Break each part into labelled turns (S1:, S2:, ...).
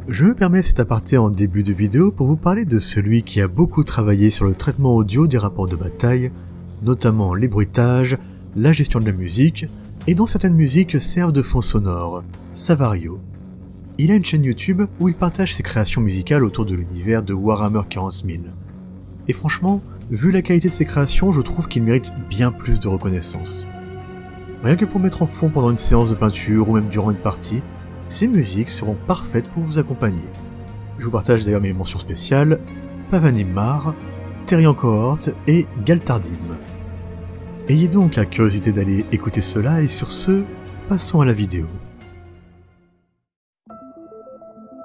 S1: Je me permets cet aparté en début de vidéo pour vous parler de celui qui a beaucoup travaillé sur le traitement audio des rapports de bataille, notamment les bruitages, la gestion de la musique, et dont certaines musiques servent de fond sonore, Savario. Il a une chaîne YouTube où il partage ses créations musicales autour de l'univers de Warhammer 40 000. Et franchement, vu la qualité de ses créations, je trouve qu'il mérite bien plus de reconnaissance. Rien que pour mettre en fond pendant une séance de peinture ou même durant une partie, ces musiques seront parfaites pour vous accompagner. Je vous partage d'ailleurs mes mentions spéciales, Pavanimar, Therian Cohort et Galtardim. Ayez donc la curiosité d'aller écouter cela et sur ce, passons à la vidéo.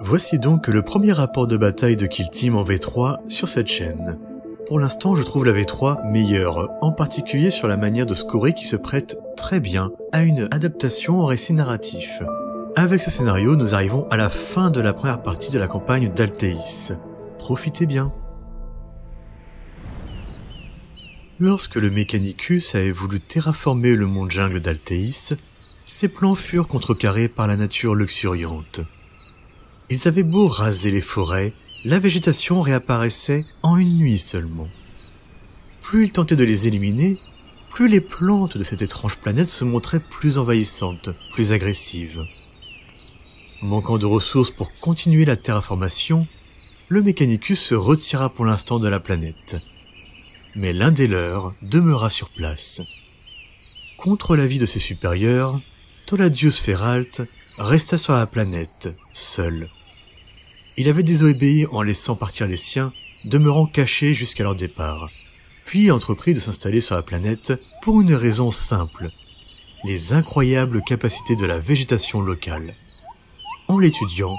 S1: Voici donc le premier rapport de bataille de Kill Team en V3 sur cette chaîne. Pour l'instant, je trouve la V3 meilleure, en particulier sur la manière de scorer qui se prête très bien à une adaptation en récit narratif. Avec ce scénario, nous arrivons à la fin de la première partie de la campagne d'Alteis. Profitez bien. Lorsque le Mechanicus avait voulu terraformer le monde jungle d'Alteis, ses plans furent contrecarrés par la nature luxuriante. Ils avaient beau raser les forêts, la végétation réapparaissait en une nuit seulement. Plus ils tentaient de les éliminer, plus les plantes de cette étrange planète se montraient plus envahissantes, plus agressives. Manquant de ressources pour continuer la terraformation, le Mechanicus se retira pour l'instant de la planète. Mais l'un des leurs demeura sur place. Contre l'avis de ses supérieurs, Toladius Feralt resta sur la planète, seul. Il avait désobéi en laissant partir les siens, demeurant cachés jusqu'à leur départ. Puis il entreprit de s'installer sur la planète pour une raison simple, les incroyables capacités de la végétation locale. En l'étudiant,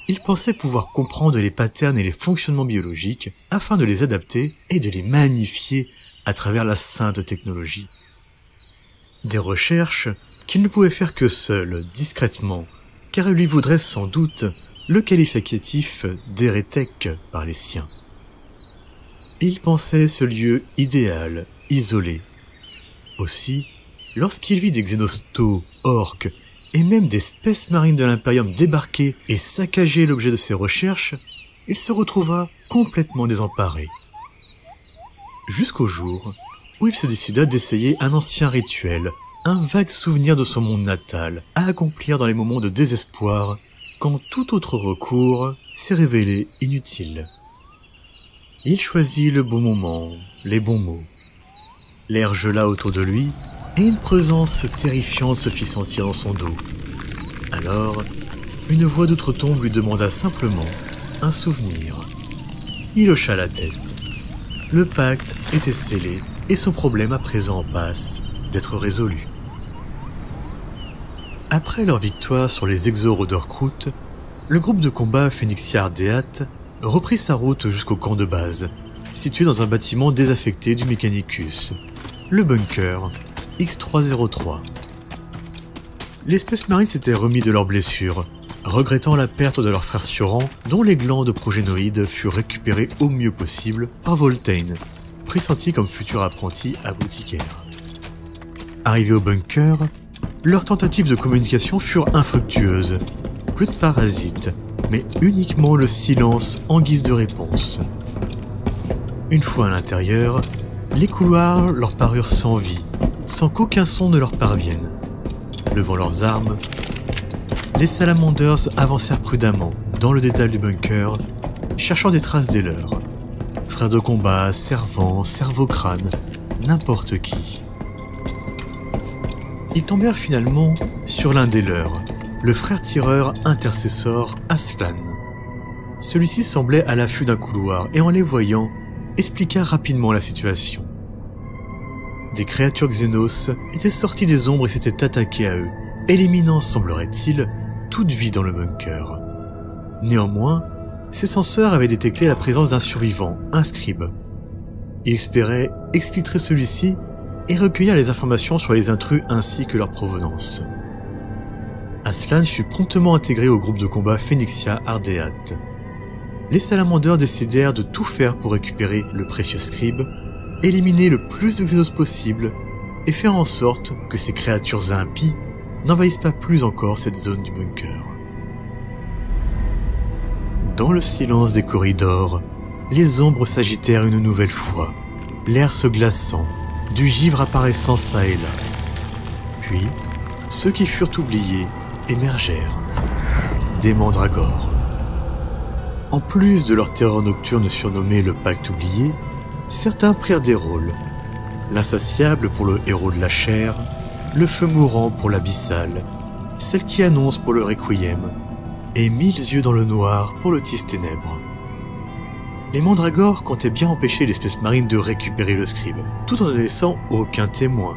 S1: il pensait pouvoir comprendre les patterns et les fonctionnements biologiques afin de les adapter et de les magnifier à travers la sainte technologie. Des recherches qu'il ne pouvait faire que seul, discrètement, car il lui vaudrait sans doute le qualificatif d'hérétèque par les siens. Il pensait ce lieu idéal, isolé. Aussi, lorsqu'il vit des xénostos, orques, et même des Space Marines de l'Imperium débarquer et saccager l'objet de ses recherches, il se retrouva complètement désemparé. Jusqu'au jour où il se décida d'essayer un ancien rituel, un vague souvenir de son monde natal, à accomplir dans les moments de désespoir, quand tout autre recours s'est révélé inutile. Il choisit le bon moment, les bons mots. L'air gela autour de lui, et une présence terrifiante se fit sentir dans son dos. Alors, une voix d'outre-tombe lui demanda simplement un souvenir. Il hocha la tête. Le pacte était scellé, et son problème à présent en passe d'être résolu. Après leur victoire sur les Exors d'Orkrut, le groupe de combat Phoenixia Ardeat reprit sa route jusqu'au camp de base, situé dans un bâtiment désaffecté du Mechanicus, le bunker X303. Les Space Marines s'étaient remis de leurs blessures, regrettant la perte de leur frère Sioran, dont les glandes progénoïdes furent récupérées au mieux possible par Voltaine, pressenti comme futur apprenti apothicaire. Arrivés au bunker, leurs tentatives de communication furent infructueuses. Plus de parasites, mais uniquement le silence en guise de réponse. Une fois à l'intérieur, les couloirs leur parurent sans vie, sans qu'aucun son ne leur parvienne. Levant leurs armes, les Salamanders avancèrent prudemment dans le dédale du bunker, cherchant des traces des leurs. Frères de combat, servants, cerveau-crâne, n'importe qui. Ils tombèrent finalement sur l'un des leurs, le frère tireur intercessor Aslan. Celui-ci semblait à l'affût d'un couloir et en les voyant, expliqua rapidement la situation. Des créatures xénos étaient sorties des ombres et s'étaient attaquées à eux, éliminant, semblerait-il, toute vie dans le bunker. Néanmoins, ses senseurs avaient détecté la présence d'un survivant, un scribe. Il espérait exfiltrer celui-ci et recueillir les informations sur les intrus ainsi que leur provenance. Aslan fut promptement intégré au groupe de combat Phoenixia Ardeat. Les Salamanders décidèrent de tout faire pour récupérer le précieux scribe, éliminer le plus de xénos possible et faire en sorte que ces créatures impies n'envahissent pas plus encore cette zone du bunker. Dans le silence des corridors, les ombres s'agitèrent une nouvelle fois, l'air se glaçant, du givre apparaissant çà et là. Puis, ceux qui furent oubliés émergèrent, des mandragores. En plus de leur terreur nocturne surnommée le Pacte oublié, certains prirent des rôles. L'insatiable pour le héros de la chair, le feu mourant pour l'abyssal, celle qui annonce pour le requiem, et 1000 yeux dans le noir pour le tis ténèbres. Les mandragores comptaient bien empêcher l'espèce marine de récupérer le scribe, tout en ne laissant aucun témoin,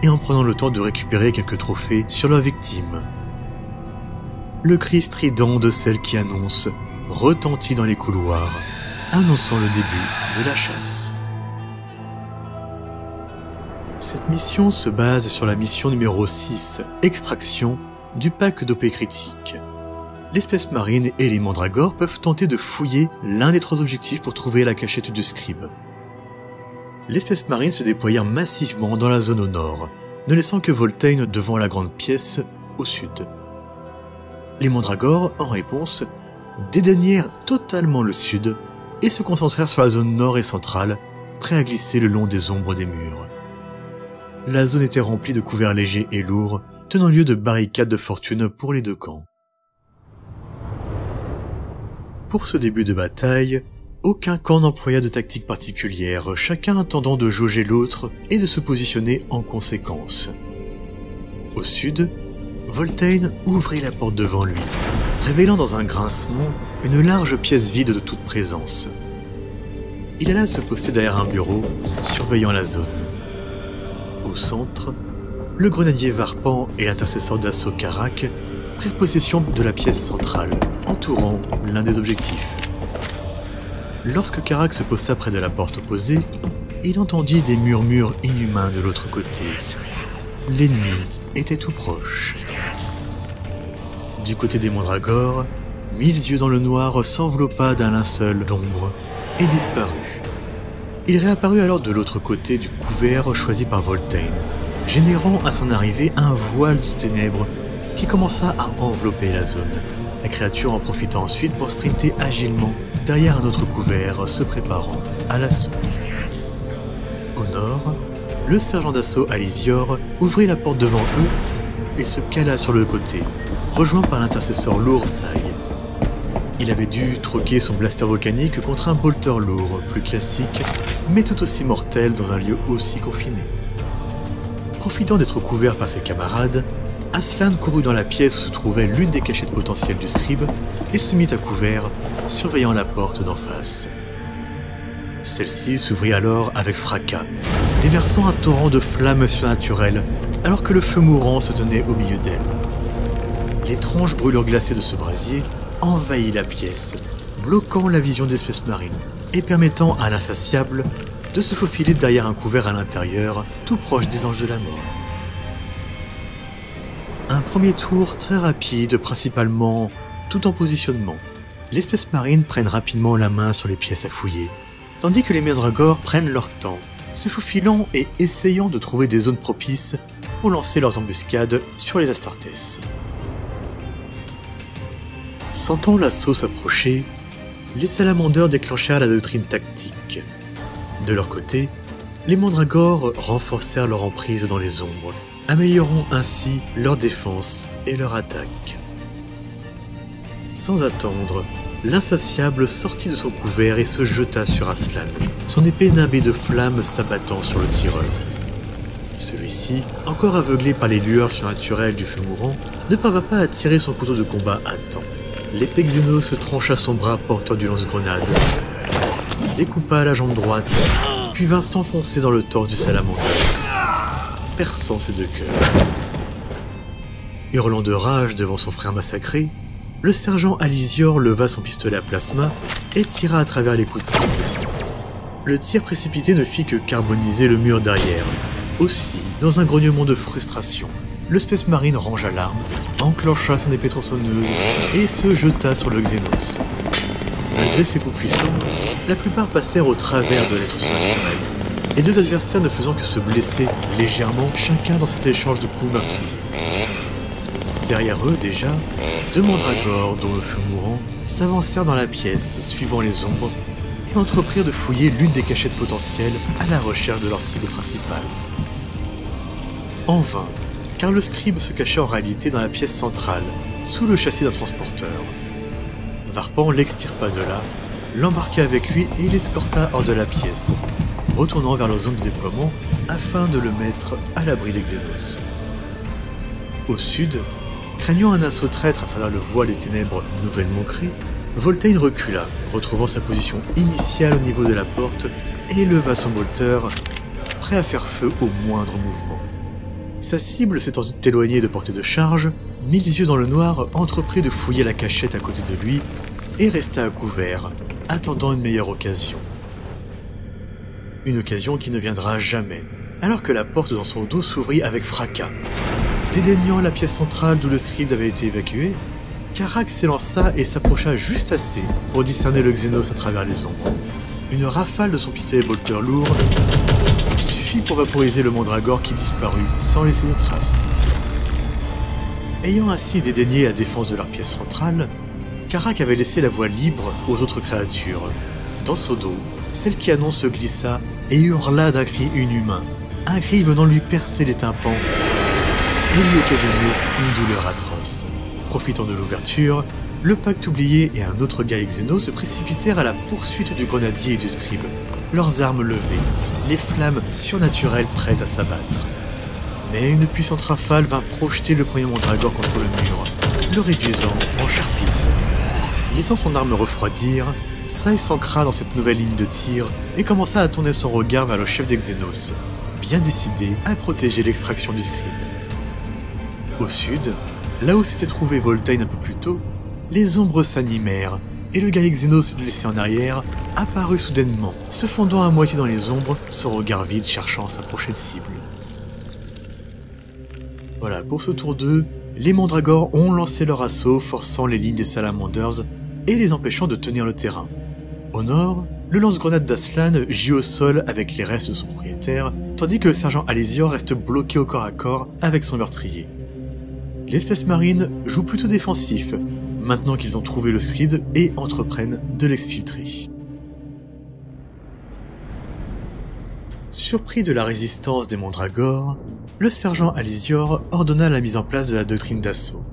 S1: et en prenant le temps de récupérer quelques trophées sur leur victime. Le cri strident de celle qui annonce retentit dans les couloirs, annonçant le début de la chasse. Cette mission se base sur la mission numéro 6, Extraction, du pack d'OP critique. L'espèce marine et les mandragores peuvent tenter de fouiller l'un des 3 objectifs pour trouver la cachette du scribe. L'espèce marine se déployèrent massivement dans la zone au nord, ne laissant que Voltaire devant la grande pièce au sud. Les mandragores, en réponse, dédaignèrent totalement le sud et se concentrèrent sur la zone nord et centrale, prêts à glisser le long des ombres des murs. La zone était remplie de couverts légers et lourds, tenant lieu de barricades de fortune pour les 2 camps. Pour ce début de bataille, aucun camp n'employa de tactique particulière, chacun attendant de jauger l'autre et de se positionner en conséquence. Au sud, Voltaire ouvrit la porte devant lui, révélant dans un grincement une large pièce vide de toute présence. Il alla se poster derrière un bureau, surveillant la zone. Au centre, le grenadier Varpan et l'intercesseur d'assaut Karak prirent possession de la pièce centrale, entourant l'un des objectifs. Lorsque Karak se posta près de la porte opposée, il entendit des murmures inhumains de l'autre côté. L'ennemi était tout proche. Du côté des mandragores, 1000 yeux dans le noir s'enveloppa d'un linceul d'ombre et disparut. Il réapparut alors de l'autre côté du couvert choisi par Voltaire, générant à son arrivée un voile de ténèbres qui commença à envelopper la zone. La créature en profita ensuite pour sprinter agilement derrière un autre couvert se préparant à l'assaut. Au nord, le sergent d'assaut Alisior ouvrit la porte devant eux et se cala sur le côté, rejoint par l'intercesseur lourd Sai. Il avait dû troquer son blaster volcanique contre un bolter lourd, plus classique, mais tout aussi mortel dans un lieu aussi confiné. Profitant d'être couvert par ses camarades, Aslan courut dans la pièce où se trouvait l'une des cachettes potentielles du scribe et se mit à couvert, surveillant la porte d'en face. Celle-ci s'ouvrit alors avec fracas, déversant un torrent de flammes surnaturelles alors que le feu mourant se tenait au milieu d'elle. L'étrange brûlure glacée de ce brasier envahit la pièce, bloquant la vision d'espèces marines et permettant à l'insatiable de se faufiler derrière un couvert à l'intérieur, tout proche des anges de la mort. Un premier tour très rapide, principalement tout en positionnement. L'espèce marine prennent rapidement la main sur les pièces à fouiller, tandis que les mandragores prennent leur temps, se faufilant et essayant de trouver des zones propices pour lancer leurs embuscades sur les Astartes. Sentant l'assaut s'approcher, les salamandeurs déclenchèrent la doctrine tactique. De leur côté, les mandragores renforcèrent leur emprise dans les ombres, améliorant ainsi leur défense et leur attaque. Sans attendre, l'insatiable sortit de son couvert et se jeta sur Aslan, son épée nimbée de flammes s'abattant sur le tireur. Celui-ci, encore aveuglé par les lueurs surnaturelles du feu mourant, ne parvint pas à tirer son couteau de combat à temps. L'épée Xenos trancha son bras porteur du lance-grenade, découpa la jambe droite, puis vint s'enfoncer dans le torse du salamandre, perçant ses 2 cœurs. Hurlant de rage devant son frère massacré, le sergent Alisior leva son pistolet à plasma et tira à travers les coups de cible. Le tir précipité ne fit que carboniser le mur derrière. Aussi, dans un grognement de frustration, le Space Marine rangea l'arme, enclencha son épée tronçonneuse et se jeta sur le Xenos. Malgré ses coups puissants, la plupart passèrent au travers de l'être surnaturel, les 2 adversaires ne faisant que se blesser légèrement chacun dans cet échange de coups meurtriers. Derrière eux, déjà, 2 mandragores, dont le feu mourant, s'avancèrent dans la pièce, suivant les ombres, et entreprirent de fouiller l'une des cachettes potentielles à la recherche de leur cible principale. En vain, car le scribe se cachait en réalité dans la pièce centrale, sous le châssis d'un transporteur. Varpan l'extirpa de là, l'embarqua avec lui et l'escorta hors de la pièce, retournant vers leur zone de déploiement afin de le mettre à l'abri des Xénos. Au sud, craignant un assaut traître à travers le voile des ténèbres nouvellement créé, Voltaire recula, retrouvant sa position initiale au niveau de la porte et leva son bolter, prêt à faire feu au moindre mouvement. Sa cible s'étant éloignée de portée de charge, mille yeux dans le noir entreprit de fouiller la cachette à côté de lui et resta à couvert, attendant une meilleure occasion. Une occasion qui ne viendra jamais, alors que la porte dans son dos s'ouvrit avec fracas. Dédaignant la pièce centrale d'où le scribe avait été évacué, Karak s'élança et s'approcha juste assez pour discerner le Xénos à travers les ombres. Une rafale de son pistolet bolter lourd suffit pour vaporiser le mandragore qui disparut sans laisser de traces. Ayant ainsi dédaigné la défense de leur pièce centrale, Karak avait laissé la voie libre aux autres créatures. Dans son dos, celle qui annonce se glissa et hurla d'un cri inhumain, un cri venant lui percer les tympans et lui occasionner une douleur atroce. Profitant de l'ouverture, le pacte oublié et un autre gars Xéno se précipitèrent à la poursuite du grenadier et du scribe, leurs armes levées, les flammes surnaturelles prêtes à s'abattre. Mais une puissante rafale vint projeter le premier mandragore contre le mur, le réduisant en charpie. Laissant son arme refroidir, Sai s'ancra dans cette nouvelle ligne de tir et commença à tourner son regard vers le chef des Xénos, bien décidé à protéger l'extraction du scribe. Au sud, là où s'était trouvé Voltaire un peu plus tôt, les ombres s'animèrent et le gars Xénos laissé en arrière apparut soudainement, se fondant à moitié dans les ombres, son regard vide cherchant sa prochaine cible. Voilà, pour ce tour 2, les mandragores ont lancé leur assaut, forçant les lignes des salamanders et les empêchant de tenir le terrain. Au nord, le lance-grenade d'Aslan gît au sol avec les restes de son propriétaire, tandis que le sergent Alésior reste bloqué au corps à corps avec son meurtrier. Les Space Marines jouent plutôt défensif, maintenant qu'ils ont trouvé le scribe et entreprennent de l'exfiltrer. Surpris de la résistance des mandragores, le sergent Alésior ordonna la mise en place de la doctrine d'assaut.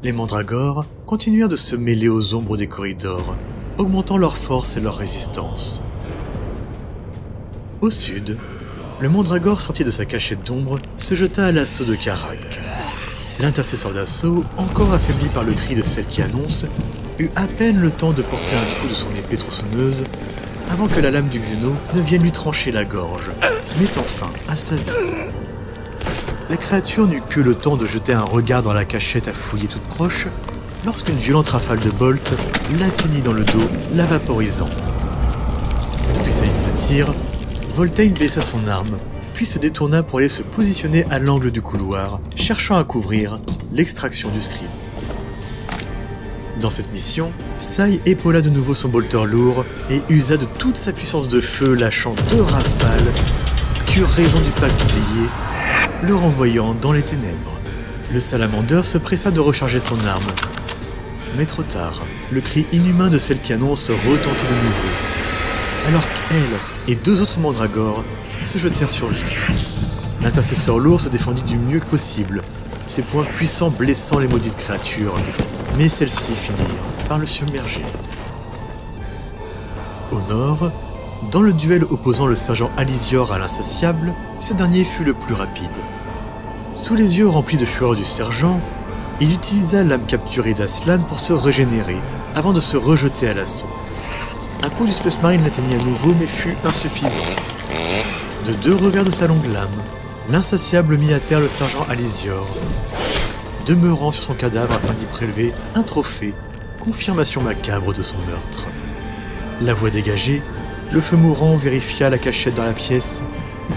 S1: Les mandragores continuèrent de se mêler aux ombres des corridors, augmentant leur force et leur résistance. Au sud, le mandragore sorti de sa cachette d'ombre se jeta à l'assaut de Karak. L'intercesseur d'assaut, encore affaibli par le cri de celle qui annonce, eut à peine le temps de porter un coup de son épée tronçonneuse avant que la lame du Xéno ne vienne lui trancher la gorge, mettant fin à sa vie. La créature n'eut que le temps de jeter un regard dans la cachette à fouiller toute proche, lorsqu'une violente rafale de bolt l'atteignit dans le dos, la vaporisant. Depuis sa ligne de tir, Voltaire baissa son arme, puis se détourna pour aller se positionner à l'angle du couloir, cherchant à couvrir l'extraction du scribe. Dans cette mission, Sai épaula de nouveau son bolter lourd et usa de toute sa puissance de feu, lâchant 2 rafales qui eurent raison du pacte oublié, le renvoyant dans les ténèbres. Le salamander se pressa de recharger son arme. Mais trop tard, le cri inhumain de celle qui annonce retentit de nouveau, alors qu'elle et 2 autres mandragores se jetèrent sur lui. L'intercesseur lourd se défendit du mieux que possible, ses poings puissants blessant les maudites créatures, mais celles-ci finirent par le submerger. Au nord, dans le duel opposant le sergent Alésior à l'insatiable, ce dernier fut le plus rapide. Sous les yeux remplis de fureur du sergent, il utilisa l'âme capturée d'Aslan pour se régénérer, avant de se rejeter à l'assaut. Un coup du Space Marine l'atteignit à nouveau, mais fut insuffisant. De 2 revers de sa longue lame, l'insatiable mit à terre le sergent Alésior, demeurant sur son cadavre afin d'y prélever un trophée, confirmation macabre de son meurtre. La voix dégagée, le feu mourant vérifia la cachette dans la pièce,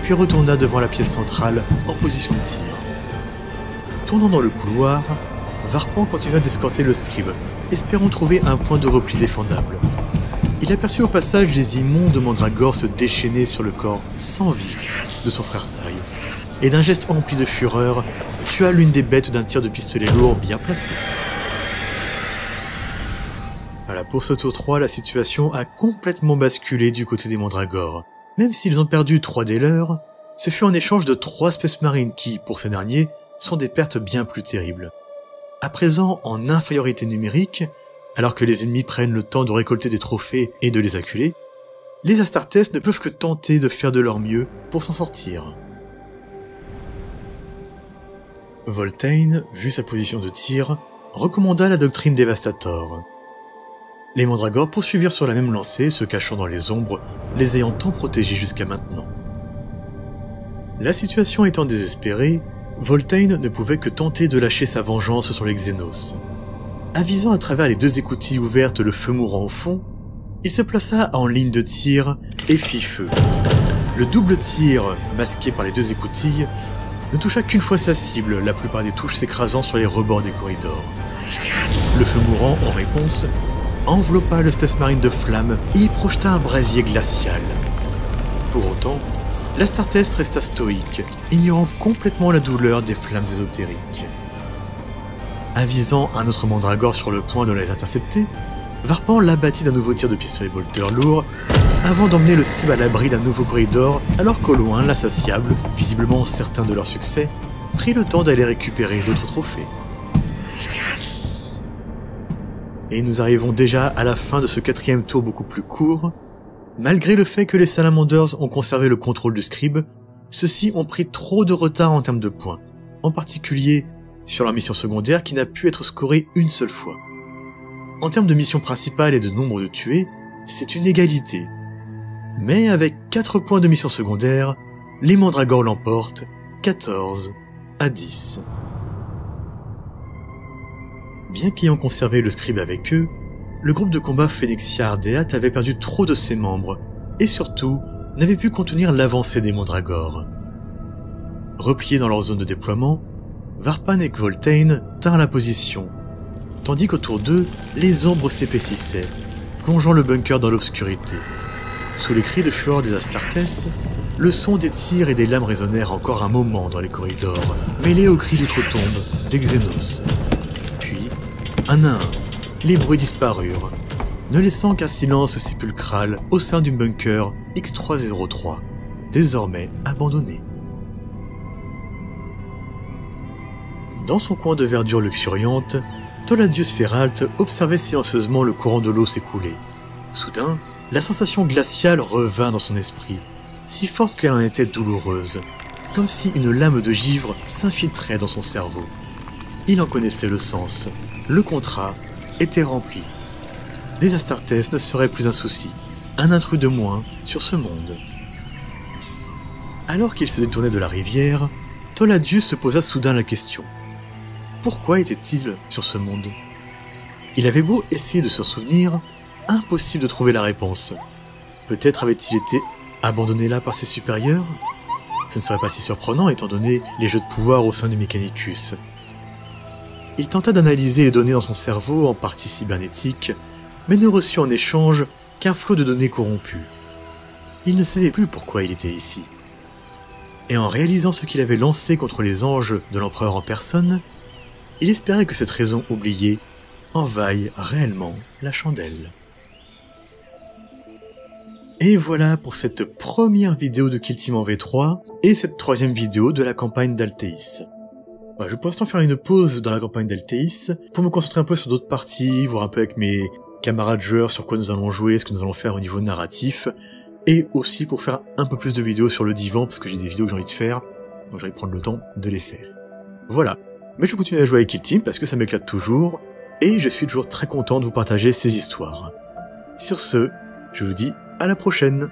S1: puis retourna devant la pièce centrale en position de tir. Tournant dans le couloir, Varpan continua d'escorter le scribe, espérant trouver un point de repli défendable. Il aperçut au passage les immondes mandragores se déchaîner sur le corps sans vie de son frère Sai, et d'un geste empli de fureur, tua l'une des bêtes d'un tir de pistolet lourd bien placé. Voilà, pour ce tour 3, la situation a complètement basculé du côté des mandragores. Même s'ils ont perdu 3 des leurs, ce fut en échange de 3 Space Marines qui, pour ces derniers, sont des pertes bien plus terribles. À présent en infériorité numérique, alors que les ennemis prennent le temps de récolter des trophées et de les acculer, les Astartes ne peuvent que tenter de faire de leur mieux pour s'en sortir. Voltaire, vu sa position de tir, recommanda la doctrine Devastator. Les mandragores poursuivirent sur la même lancée, se cachant dans les ombres, les ayant tant protégés jusqu'à maintenant. La situation étant désespérée, Voltaire ne pouvait que tenter de lâcher sa vengeance sur les Xénos. Avisant à travers les 2 écoutilles ouvertes le feu mourant au fond, il se plaça en ligne de tir et fit feu. Le double tir, masqué par les 2 écoutilles, ne toucha qu'une fois sa cible, la plupart des touches s'écrasant sur les rebords des corridors. Le feu mourant, en réponse, enveloppa le Space Marine de flammes et y projeta un brasier glacial. Pour autant, l'Astartes resta stoïque, ignorant complètement la douleur des flammes ésotériques. Avisant un autre mandragore sur le point de les intercepter, Varpan l'abattit d'un nouveau tir de pistolet bolter lourd, avant d'emmener le scribe à l'abri d'un nouveau corridor, alors qu'au loin, l'insatiable, visiblement certain de leur succès, prit le temps d'aller récupérer d'autres trophées. Et nous arrivons déjà à la fin de ce 4e tour beaucoup plus court. Malgré le fait que les Salamanders ont conservé le contrôle du scribe, ceux-ci ont pris trop de retard en termes de points, en particulier sur leur mission secondaire qui n'a pu être scorée une seule fois. En termes de mission principale et de nombre de tués, c'est une égalité. Mais avec 4 points de mission secondaire, les mandragores l'emportent 14-10. Bien qu'ayant conservé le scribe avec eux, le groupe de combat Phénixia Ardéate avait perdu trop de ses membres, et surtout, n'avait pu contenir l'avancée des mandragores. Repliés dans leur zone de déploiement, Varpan et Voltaire tinrent la position, tandis qu'autour d'eux, les ombres s'épaississaient, plongeant le bunker dans l'obscurité. Sous les cris de fureur des Astartes, le son des tirs et des lames résonnèrent encore un moment dans les corridors, mêlés aux cris d'outre-tombe des Xénos. Puis, un à un, les bruits disparurent, ne laissant qu'un silence sépulcral au sein du bunker X303, désormais abandonné. Dans son coin de verdure luxuriante, Toladius Feralt observait silencieusement le courant de l'eau s'écouler. Soudain, la sensation glaciale revint dans son esprit, si forte qu'elle en était douloureuse, comme si une lame de givre s'infiltrait dans son cerveau. Il en connaissait le sens, le contrat était rempli. Les Astartes ne seraient plus un souci, un intrus de moins sur ce monde. Alors qu'il se détournait de la rivière, Toladius se posa soudain la question. Pourquoi était-il sur ce monde? Il avait beau essayer de se souvenir, impossible de trouver la réponse. Peut-être avait-il été abandonné là par ses supérieurs? Ce ne serait pas si surprenant étant donné les jeux de pouvoir au sein du Mechanicus. Il tenta d'analyser les données dans son cerveau en partie cybernétique, mais ne reçut en échange qu'un flot de données corrompues. Il ne savait plus pourquoi il était ici. Et en réalisant ce qu'il avait lancé contre les anges de l'empereur en personne, il espérait que cette raison oubliée envahisse réellement la chandelle. Et voilà pour cette première vidéo de Kill Team en V3 et cette 3e vidéo de la campagne d'Altéis. Je vais pour l'instant faire une pause dans la campagne d'Altéis pour me concentrer un peu sur d'autres parties, voir un peu avec mes camarades joueurs sur quoi nous allons jouer, ce que nous allons faire au niveau narratif, et aussi pour faire un peu plus de vidéos sur le divan parce que j'ai des vidéos que j'ai envie de faire, donc j'ai envie de prendre le temps de les faire. Voilà. Mais je vais continuer à jouer avec Kill Team parce que ça m'éclate toujours, et je suis toujours très content de vous partager ces histoires. Sur ce, je vous dis à la prochaine.